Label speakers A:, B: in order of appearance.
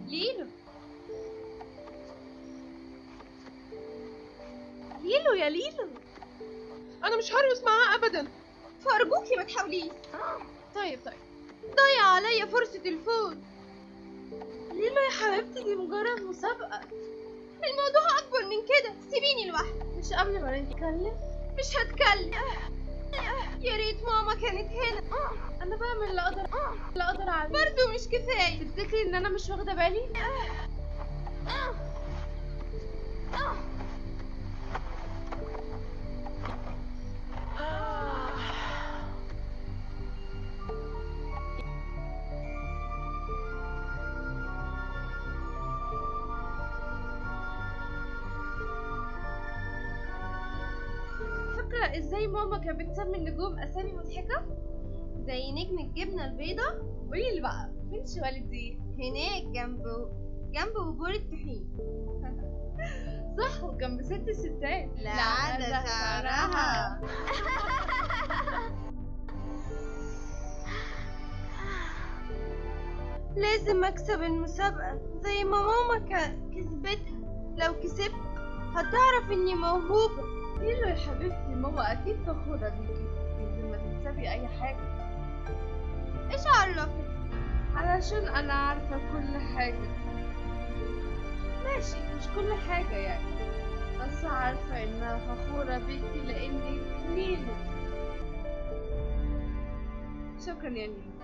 A: ليلو ليلو يا ليلو،
B: انا مش هرقص معاها ابدا.
A: فارجوكي ما تحاوليش.
B: طيب
A: ضيع عليا فرصة الفوز. ليلو يا حبيبتي، دي مجرد مسابقة، الموضوع أكبر من كده، سيبيني لوحدي.
B: مش قبل ما نتكلم.
A: مش هتكلم. يا ريت ماما كانت هنا.
B: انا بعمل اللي اقدر عليه.
A: برضو مش كفاية.
B: تفتكري ان انا مش واخده بالي؟
A: فاكرة ازاي ماما كانت بتسمي النجوم أسامي مضحكة؟ زي نجم الجبنة البيضة.
B: قولي لي بقى، فين شوالدي؟
A: هناك جنب وبور الطحين.
B: صح، وجنب ست الستات.
A: لا عدا شعرها. لازم اكسب المسابقة زي ما ماما كسبتها. لو كسبت هتعرف اني موهوبة.
B: ليلو يا حبيبتي، ماما اكيد فخوره بيكي لما تكسبي اي حاجه.
A: ايش عرفك؟
B: علشان انا عارفه كل حاجه. ماشي، مش كل حاجه يعني، بس عارفه انها فخوره بيكي لاني ليلو. شكرا يا ليلو.